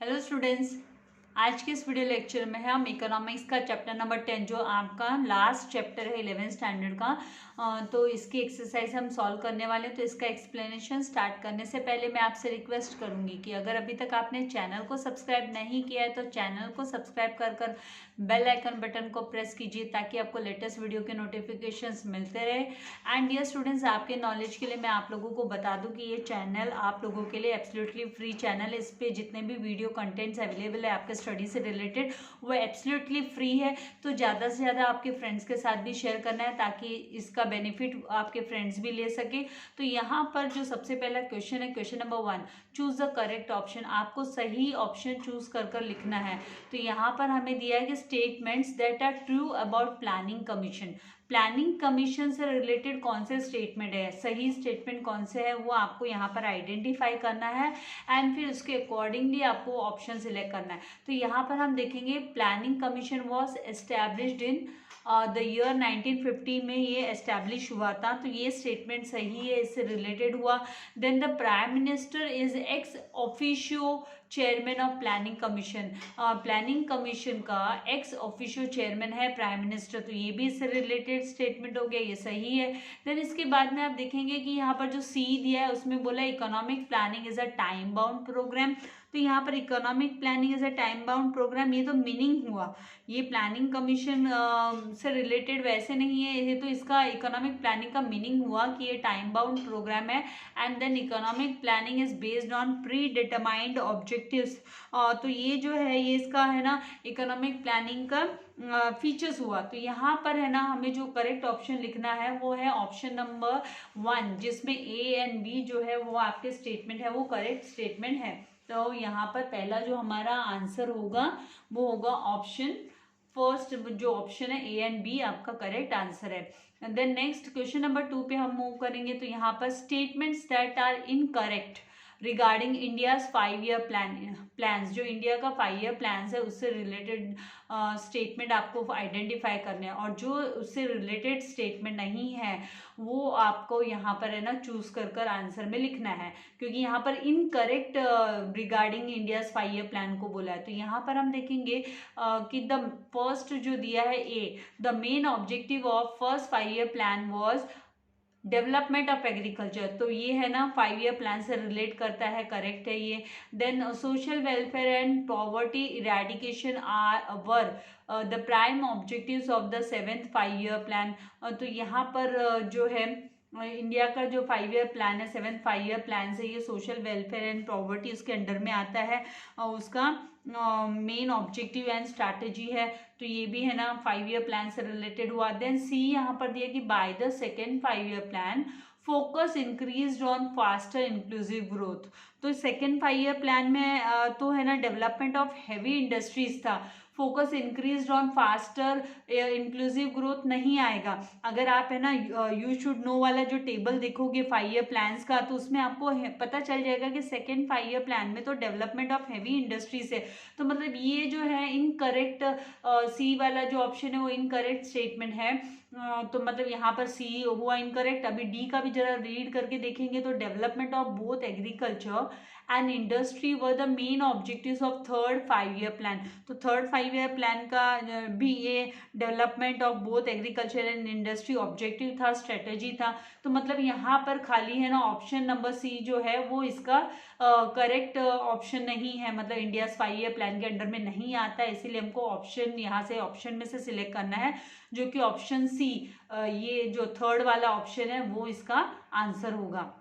Hello students, आज के इस वीडियो लेक्चर में हम इकोनॉमिक्स का चैप्टर नंबर 10 जो आपका लास्ट चैप्टर है 11th स्टैंडर्ड का, तो इसकी एक्सरसाइज हम सॉल्व करने वाले हैं। तो इसका एक्सप्लेनेशन स्टार्ट करने से पहले मैं आपसे रिक्वेस्ट करूंगी कि अगर अभी तक आपने चैनल को सब्सक्राइब नहीं किया है तो चैनल को सब्सक्राइब कर बेल आइकन बटन को प्रेस कीजिए ताकि आपको लेटेस्ट वीडियो के नोटिफिकेशंस मिलते रहे। एंड ये स्टूडेंट्स, आपके नॉलेज के लिए मैं आप लोगों को बता दूं कि ये चैनल आप लोगों के लिए एब्सोल्युटली फ्री चैनल है। इस पे जितने भी वीडियो कंटेंट्स अवेलेबल है आपके स्टडी से रिलेटेड वो एब्सोल्युटली फ्री है। तो ज़्यादा से ज़्यादा आपके फ्रेंड्स के साथ भी शेयर करना है ताकि इसका बेनिफिट आपके फ्रेंड्स भी ले सके। तो यहाँ पर जो सबसे पहला क्वेश्चन है, question number 1, choose the correct option. आपको सही ऑप्शन चूज कर लिखना है। तो यहाँ पर हमें दिया है कि statements that are true about planning commission. Planning commission से रिलेटेड कौन से स्टेटमेंट है, सही स्टेटमेंट कौन से है, वो आपको यहाँ पर आइडेंटिफाई करना है एंड फिर उसके अकॉर्डिंगली आपको ऑप्शन सिलेक्ट करना है। तो यहाँ पर हम देखेंगे planning commission was established in the year 1950 में ये एस्टैब्लिश हुआ था। तो ये स्टेटमेंट सही है, इससे रिलेटेड हुआ। Then the prime minister is ex officio chairman of planning commission. Planning commission का एक्स ऑफिशियो चेयरमैन है प्राइम मिनिस्टर, तो ये भी इससे रिलेटेड स्टेटमेंट हो गया, ये सही है। देन इसके बाद में आप देखेंगे कि यहाँ पर जो सी दिया है उसमें बोला economic planning is a time bound programme. तो यहाँ पर economic planning is a time bound programme, ये तो मीनिंग हुआ, ये प्लानिंग कमीशन से रिलेटेड वैसे नहीं है, ये तो इसका इकोनॉमिक प्लानिंग का मीनिंग हुआ कि ये टाइम बाउंड प्रोग्राम है। And then economic planning is based on predetermined objectives. तो ये जो है ये इसका है ना इकोनॉमिक प्लानिंग का फीचर्स हुआ। तो यहाँ पर है ना हमें जो करेक्ट ऑप्शन लिखना है वो है ऑप्शन नंबर 1, जिसमें ए एंड बी जो है वो आपके स्टेटमेंट है वो करेक्ट स्टेटमेंट है। तो यहाँ पर पहला जो हमारा आंसर होगा वो होगा ऑप्शन फर्स्ट, जो ऑप्शन है ए एंड बी आपका करेक्ट आंसर है। देन नेक्स्ट क्वेश्चन नंबर 2 पे हम मूव करेंगे। तो यहाँ पर statements that are incorrect regarding India's 5 year plans, जो इंडिया का 5 ईयर प्लान्स है उससे रिलेटेड स्टेटमेंट आपको आइडेंटिफाई करने हैं, और जो उससे रिलेटेड स्टेटमेंट नहीं है वो आपको यहाँ पर है ना चूज कर आंसर में लिखना है, क्योंकि यहाँ पर incorrect regarding India's 5 year plan को बोला है। तो यहाँ पर हम देखेंगे कि द फर्स्ट जो दिया है A, the main objective of first 5 year plan was development of agriculture. तो ये है ना 5 ईयर प्लान से रिलेट करता है, करेक्ट है ये। Then social welfare and poverty eradication are were the prime objectives of the 7th 5 year plan. तो यहाँ पर जो है इंडिया का जो 5 ईयर प्लान है, 7th 5 ईयर प्लान से, ये सोशल वेलफेयर एंड पॉवर्टी उसके अंडर में आता है और उसका मेन ऑब्जेक्टिव एंड स्ट्रैटेजी है। तो ये भी है ना 5 ईयर प्लान से रिलेटेड हुआ। देन सी यहाँ पर दिया कि by the second 5 year plan focus increase on faster inclusive growth. तो सेकेंड 5 ईयर प्लान में तो है ना डेवलपमेंट ऑफ हैवी इंडस्ट्रीज था, focus increase on faster inclusive growth नहीं आएगा। अगर आप है ना यू शुड नो वाला जो टेबल देखोगे 5 ईयर प्लान्स का, तो उसमें आपको पता चल जाएगा कि सेकेंड 5 ईयर प्लान में तो डेवलपमेंट ऑफ हैवी इंडस्ट्रीज है। तो मतलब ये जो है इनकरेक्ट, सी वाला जो ऑप्शन है वो इनकरेक्ट स्टेटमेंट है। तो मतलब यहाँ पर सी हुआ इनकरेक्ट। अभी डी का भी जरा रीड करके देखेंगे तो development of both agriculture and industry were the main objectives of third 5 year plan. तो थर्ड 5 ईयर प्लान का भी ये development of both agriculture and industry objective था, स्ट्रेटेजी था। तो मतलब यहाँ पर खाली है ना ऑप्शन नंबर सी जो है वो इसका करेक्ट ऑप्शन नहीं है, मतलब इंडिया 5 ईयर प्लान के अंडर में नहीं आता है। इसीलिए हमको ऑप्शन यहाँ से ऑप्शन में से सिलेक्ट करना है, जो कि ऑप्शन सी, ये जो थर्ड वाला ऑप्शन है वो इसका आंसर होगा।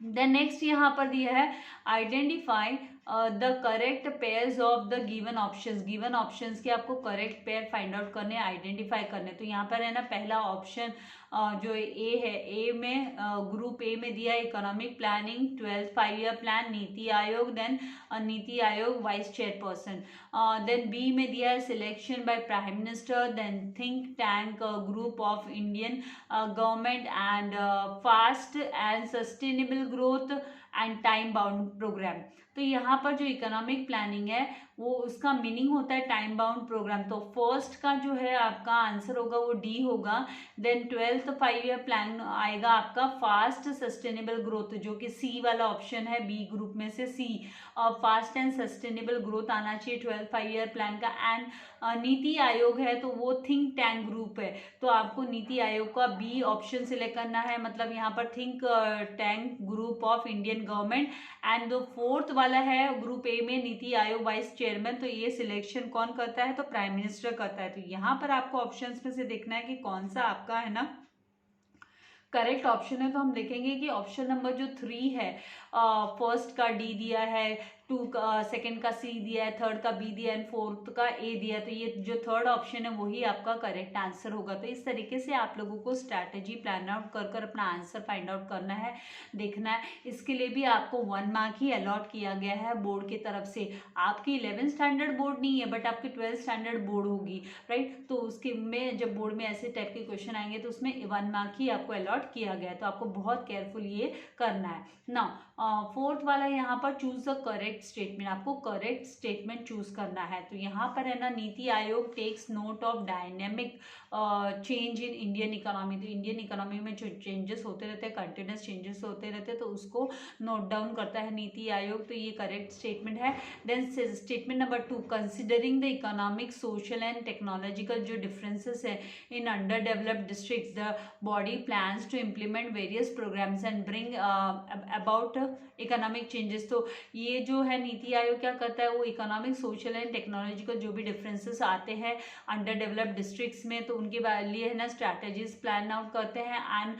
देन नेक्स्ट यहाँ पर दिया है identify the correct pairs of the given options. Given options के आपको करेक्ट पेयर फाइंड आउट करने, आइडेंटिफाई करने। तो यहाँ पर है ना पहला ऑप्शन जो ए है, ए में ग्रुप ए में दिया है economic planning 12th 5 year plan, NITI Aayog, then NITI Aayog vice chairperson. Then B में दिया है selection by prime minister, then think tank group of Indian government and fast and sustainable growth and time bound programme. तो तो यहाँ पर जो इकोनॉमिक प्लानिंग है वो उसका मीनिंग होता है टाइम बाउंड प्रोग्राम। तो फर्स्ट का जो है आपका आंसर होगा वो डी होगा। देन 12th 5 ईयर प्लान आएगा आपका फास्ट सस्टेनेबल ग्रोथ, जो कि सी वाला ऑप्शन है, बी ग्रुप में से सी, फास्ट एंड सस्टेनेबल ग्रोथ आना चाहिए 12th 5 ईयर प्लान का। एंड नीति आयोग है तो वो थिंक टैंक ग्रुप है, तो आपको नीति आयोग का बी ऑप्शन सिलेक्ट करना है, मतलब यहाँ पर think tank group of Indian government. And जो फोर्थ वाला है ग्रुप ए में नीति आयोग वाइस चेयरमैन, तो ये सिलेक्शन कौन करता है, तो प्राइम मिनिस्टर करता है। तो यहाँ पर आपको ऑप्शंस में से देखना है कि कौन सा आपका है ना करेक्ट ऑप्शन है। तो हम देखेंगे कि ऑप्शन नंबर जो 3 है, फर्स्ट का डी दिया है, 2 का, सेकेंड का सी दिया है, थर्ड का बी दिया है, फोर्थ का ए दिया है, तो ये जो थर्ड ऑप्शन है वही आपका करेक्ट आंसर होगा। तो इस तरीके से आप लोगों को स्ट्रैटेजी प्लान आउट कर कर अपना आंसर फाइंड आउट करना है, देखना है। इसके लिए भी आपको 1 मार्क ही अलॉट किया गया है बोर्ड की तरफ से। आपकी 11th स्टैंडर्ड बोर्ड नहीं है बट आपकी 12th स्टैंडर्ड बोर्ड होगी, राइट। तो उसके में जब बोर्ड में ऐसे टाइप के क्वेश्चन आएंगे तो उसमें 1 मार्क ही आपको अलॉट किया गया है, तो आपको बहुत केयरफुल ये करना है ना। फोर्थ वाला यहाँ पर चूज द करेक्ट स्टेटमेंट, आपको करेक्ट स्टेटमेंट चूज करना है। तो यहाँ पर है ना, NITI Aayog takes note of dynamic change in Indian economy. तो इंडियन इकोनॉमी में जो चेंजेस होते रहते हैं, कंटिन्यूस चेंजेस होते रहते हैं, तो उसको नोट डाउन करता है नीति आयोग, तो ये करेक्ट स्टेटमेंट है। Then statement number 2, considering the economic, social and technological जो डिफरेंसेस है in underdeveloped district, the body plans to implement various programmes and bring about economic changes. तो ये जो है नीति आयोग क्या करता है, वो इकोनॉमिक, सोशल एंड टेक्नोलॉजिकल जो भी डिफरेंसेस आते हैं अंडर डेवलप्ड डिस्ट्रिक्ट्स में, तो उनके लिए है ना स्ट्रैटेजीज प्लान आउट करते हैं एंड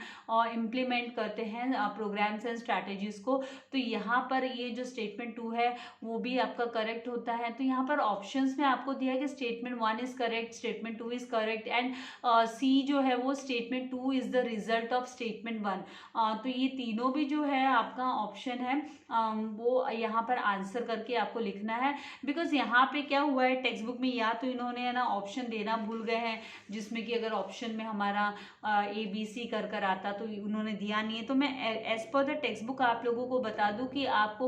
इम्प्लीमेंट करते हैं प्रोग्राम्स एंड स्ट्रैटेजीज को। तो यहाँ पर ये जो स्टेटमेंट 2 है वो भी आपका करेक्ट होता है। तो यहाँ पर ऑप्शंस में आपको दिया है कि statement 1 is correct, statement 2 is correct and C जो है वो statement 2 is the result of statement 1। तो ये तीनों भी जो है आपका ऑप्शन है वो यहाँ पर आंसर करके आपको लिखना है। बिकॉज यहाँ पे क्या हुआ है, टेक्स्ट बुक में या तो इन्होंने है ना ऑप्शन देना भूल गए हैं, जिसमें कि अगर ऑप्शन में हमारा ABC कर आता तो उन्होंने दिया नहीं है। तो मैं as per the text book आप लोगों को बता दूं कि आपको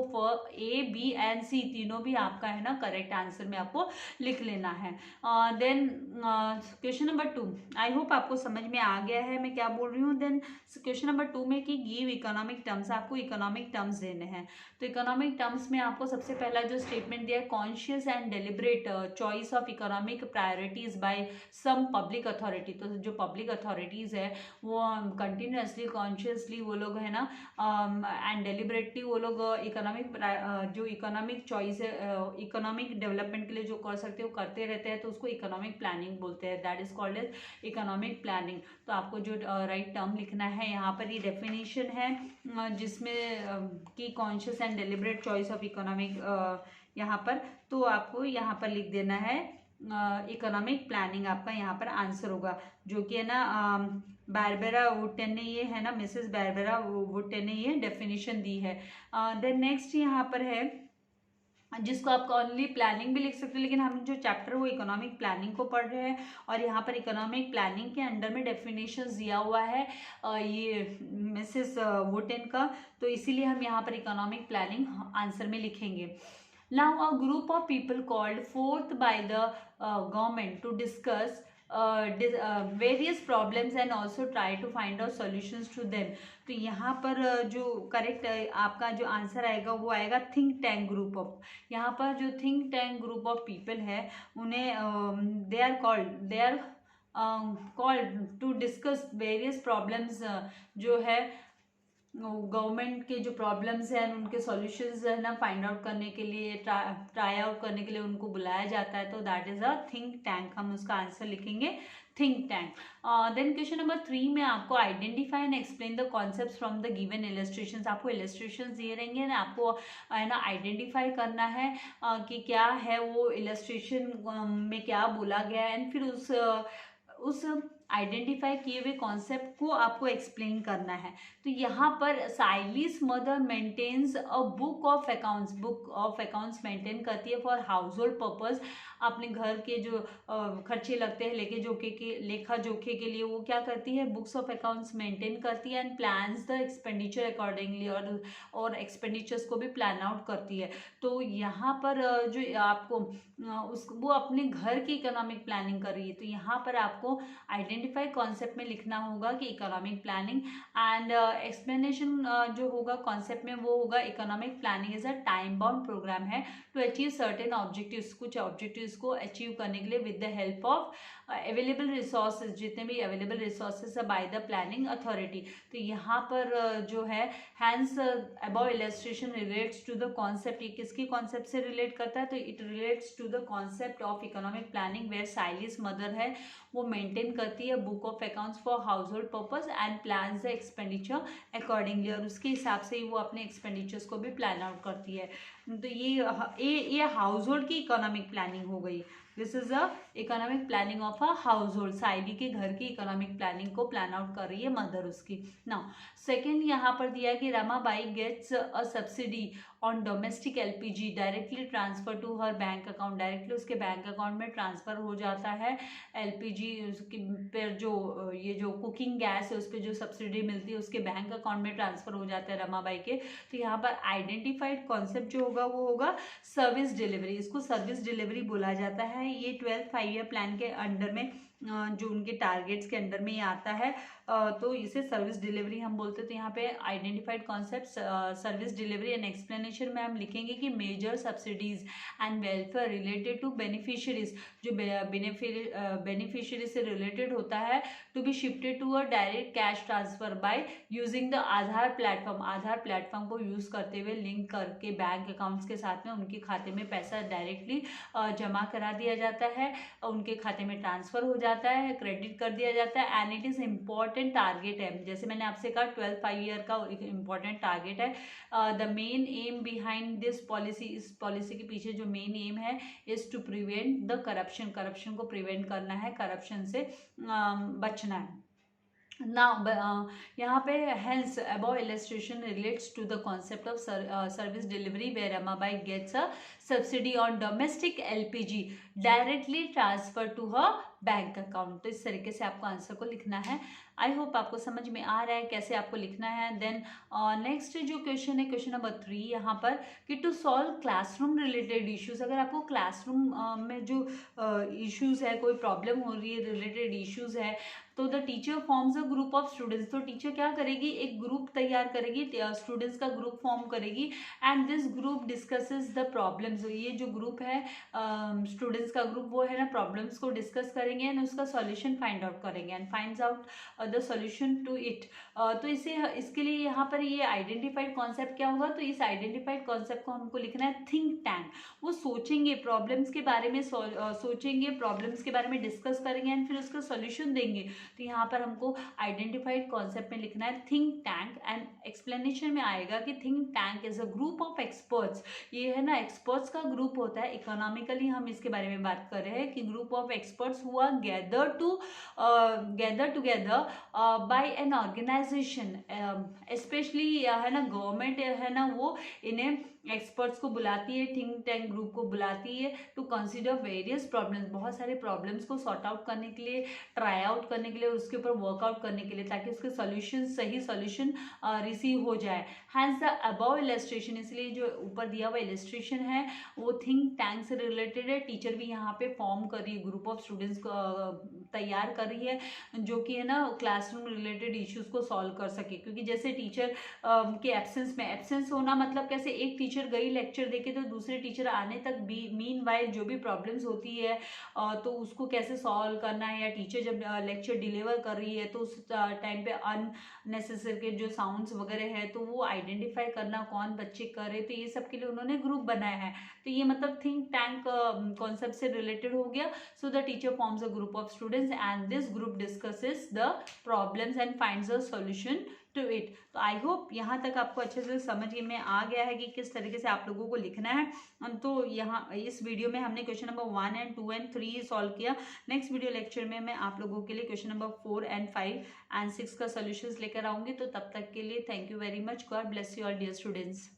A, B एंड C तीनों भी आपका है ना करेक्ट आंसर में आपको लिख लेना है। Then question number 2, I hope आपको समझ में आ गया है मैं क्या बोल रही हूँ। देन क्वेश्चन नंबर 2 में कि गिव इकोनॉमिक टर्म्स, आपको इकोनॉमिक टर्म्स देने हैं। तो इकोनॉमिक टर्म्स में आपको सबसे पहला जो स्टेटमेंट दिया है, conscious and deliberate choice of economic priorities by some public authority. तो जो पब्लिक अथॉरिटीज है वो कंटिन्यूसली, कॉन्शियसली वो लोग है ना एंड डेलिब्रेटली वो लोग इकोनॉमिक जो इकोनॉमिक चॉइस है इकोनॉमिक डेवलपमेंट के लिए जो कर सकते हैं वो करते रहते हैं, तो उसको इकोनॉमिक प्लानिंग बोलते हैं, that is called as economic planning. तो आपको जो राइट टर्म लिखना है यहाँ पर, ये डेफिनेशन है जिसमें कि conscious and deliberate choice of economic यहाँ पर, तो आपको यहाँ पर लिख देना है इकोनॉमिक प्लानिंग, आपका यहाँ पर आंसर होगा, जो कि है ना बारबेरा वुडन ने ये है ना, मिसेस बारबेरा वुडन ने ये डेफिनेशन दी है। देन नेक्स्ट यहाँ पर है जिसको आप ओनली प्लानिंग भी लिख सकते हैं, लेकिन हम जो चैप्टर वो इकोनॉमिक प्लानिंग को पढ़ रहे हैं और यहाँ पर इकोनॉमिक प्लानिंग के अंडर में डेफिनेशंस दिया हुआ है ये मिसेस वुडन का, तो इसीलिए हम यहाँ पर इकोनॉमिक प्लानिंग आंसर में लिखेंगे। Now a group of people called forth by the government to discuss various problems and also try to find out solutions to them। तो यहाँ पर जो करेक्ट आपका जो आंसर आएगा वो आएगा थिंक टैंक ग्रुप ऑफ। यहाँ पर जो think tank group of people है उन्हें they are called to discuss various problems, जो है गवर्नमेंट के जो प्रॉब्लम्स हैं उनके सॉल्यूशंस है ना फाइंड आउट करने के लिए, ट्राई आउट करने के लिए उनको बुलाया जाता है, तो that is a think tank, हम उसका आंसर लिखेंगे think tank. Then question number 3 में आपको identify and explain the concepts from the given illustrations, आपको इलस्ट्रेशंस दिए रहेंगे ना, आपको है ना आइडेंटिफाई करना है कि क्या है वो इलस्ट्रेशन में क्या बोला गया है, एंड फिर उस आइडेंटिफाई किए हुए कॉन्सेप्ट को आपको एक्सप्लेन करना है। तो यहाँ पर साइलिस mother maintains a book of accounts maintain करती है फॉर हाउस होल्ड पर्पज। अपने घर के जो खर्चे लगते हैं लेखा जोखे के लिए वो क्या करती है, बुक्स ऑफ अकाउंट्स मेंटेन करती है and plans the expenditure accordingly, और एक्सपेंडिचर्स को भी प्लान आउट करती है। तो यहाँ पर जो आपको वो अपने घर की इकोनॉमिक प्लानिंग कर रही है। तो यहाँ पर आपको आइडेंटिफाई कॉन्सेप्ट में लिखना होगा कि इकोनॉमिक प्लानिंग, एंड एक्सप्लेनेशन जो होगा कॉन्सेप्ट में वो होगा economic planning is a time bound programme है टू अचीव सर्टेन ऑब्जेक्टिव्स, कुछ ऑब्जेक्टिव्स को अचीव करने के लिए with the help of available resources, जितने भी अवेलेबल रिसोर्सेज है बाय द प्लानिंग अथॉरिटी। तो यहाँ पर जो है hence above illustration relates to the concept, ये किसकी कॉन्सेप्ट से रिलेट करता है, तो it relates to the concept of economic planning where साइलिस मदर है वो मेंटेन करती है book of accounts for house hold purpose and plan the expenditure accordingly, और उसके हिसाब से ही वो अपने एक्सपेंडिचर्स को भी प्लान आउट करती है। तो ये हाउस होल्ड की इकोनॉमिक प्लानिंग हो गई। This is a economic planning of a household, साइली के घर की इकोनॉमिक प्लानिंग को प्लान आउट कर रही है मदर उसकी। नाउ सेकेंड यहाँ पर दिया है कि Ramabai gets a subsidy on domestic LPG directly transfer to her bank account, directly उसके बैंक अकाउंट में ट्रांसफर हो जाता है एलपीजी पर, जो ये जो कुकिंग गैस है उस पर जो सब्सिडी मिलती है उसके बैंक अकाउंट में ट्रांसफर हो जाता है रमाबाई के। तो यहाँ पर आइडेंटिफाइड कॉन्सेप्ट जो होगा वो होगा सर्विस डिलीवरी, इसको सर्विस डिलीवरी बोला जाता है। ये 12th 5-year प्लान के अंडर में जो उनके टारगेट्स के अंडर में ये आता है, तो इसे सर्विस डिलीवरी हम बोलते हैं। तो यहाँ पे identified concept service delivery and explanation में हम लिखेंगे कि major subsidies and welfare related to beneficiaries, जो बेनिफिशियरी से रिलेटेड होता है, to be shifted to a direct cash transfer by using the Aadhaar platform, Aadhaar platform को यूज करते हुए लिंक करके बैंक अकाउंट्स के साथ में उनके खाते में पैसा डायरेक्टली जमा करा दिया जाता है, उनके खाते में ट्रांसफर हो जाता है, क्रेडिट कर दिया जाता है, and it is important target है। जैसे मैंने आपसे कहा 12th 5-year का एक इम्पॉर्टेंट टारगेट है। The main aim behind this policy, इस पॉलिसी के पीछे जो मेन एम है is to prevent the corruption, corruption को प्रिवेंट करना है, करप्शन से बचना है। Now, यहाँ पे hence above illustration relates to the concept of service delivery where Ramabai gets a subsidy on domestic LPG directly transferred to her bank account. तो इस तरीके से आपको आंसर को लिखना है। आई होप आपको समझ में आ रहा है कैसे आपको लिखना है। देन नेक्स्ट जो क्वेश्चन है, क्वेश्चन नंबर 3 यहाँ पर कि to solve classroom related issues, अगर आपको क्लासरूम में जो इश्यूज है, कोई प्रॉब्लम हो रही है, रिलेटेड इश्यूज है, तो the teacher forms a group of students, तो टीचर क्या करेगी, एक ग्रुप तैयार करेगी, स्टूडेंट्स का ग्रुप फॉर्म करेगी, and this group discusses the problems. ये जो ग्रुप है स्टूडेंट्स का ग्रुप, वो है ना प्रॉब्लम्स को डिस्कस करेंगे एंड उसका सॉल्यूशन फाइंड आउट करेंगे and finds out the solution to it. तो इसके लिए यहाँ पर ये आइडेंटिफाइड कॉन्सेप्ट क्या होगा, तो इस आइडेंटिफाइड कॉन्सेप्ट को हमको लिखना है थिंक टैंक। वो सोचेंगे प्रॉब्लम्स के बारे में, सोचेंगे प्रॉब्लम्स के बारे में, डिस्कस करेंगे एंड फिर उसका सॉल्यूशन देंगे। तो यहाँ पर हमको आइडेंटिफाइड कॉन्सेप्ट में लिखना है थिंक टैंक, एंड एक्सप्लेनेशन में आएगा कि think tank is a group of experts. ये है ना एक्सपर्ट्स का ग्रुप होता है। इकोनॉमिकली हम इसके बारे में बात कर रहे हैं कि group of experts who are gather together by an organisation, specially है ना गवर्नमेंट है ना वो इन्हें एक्सपर्ट्स को बुलाती है, थिंक टैंक ग्रुप को बुलाती है टू कंसीडर वेरियस प्रॉब्लम्स, बहुत सारे प्रॉब्लम्स को सॉर्ट आउट करने के लिए, ट्राई आउट करने के लिए, उसके ऊपर वर्कआउट करने के लिए, ताकि उसके सॉल्यूशन, सही सॉल्यूशन रिसीव हो जाए। हैंस द अबव इलस्ट्रेशन, इसलिए जो ऊपर दिया हुआ इलस्ट्रेशन है वो थिंक टैंक से रिलेटेड है। टीचर भी यहाँ पे फॉर्म कर रही है, ग्रुप ऑफ स्टूडेंट्स को तैयार कर रही है जो कि है ना क्लासरूम रिलेटेड इश्यूज को सॉल्व कर सके। क्योंकि जैसे टीचर के एब्सेंस में, एब्सेंस होना मतलब कैसे, एक टीचर गई लेक्चर देके तो दूसरे टीचर आने तक भी मीनवाइल जो भी प्रॉब्लम्स होती है तो उसको कैसे सॉल्व करना है, या टीचर जब लेक्चर डिलीवर कर रही है तो उस टाइम पे अननेसेसरी के जो साउंड्स वगैरह है तो वो आइडेंटिफाई करना, कौन बच्चे करे, तो ये सब के लिए उन्होंने ग्रुप बनाया है। तो ये मतलब थिंक टैंक कॉन्सेप्ट से रिलेटेड हो गया। So the teacher forms a group of students and this group discusses the problems and finds a solution to it. तो आई होप यहाँ तक आपको अच्छे से समझ में आ गया है कि किस तरीके से आप लोगों को लिखना है। तो यहाँ इस वीडियो में हमने question number 1 and 2 and 3 solve किया। नेक्स्ट वीडियो लेक्चर में मैं आप लोगों के लिए क्वेश्चन नंबर 4 एंड 5 एंड 6 का सोल्यूशंस लेकर आऊंगी। तो तब तक के लिए thank you very much. God bless you all dear students.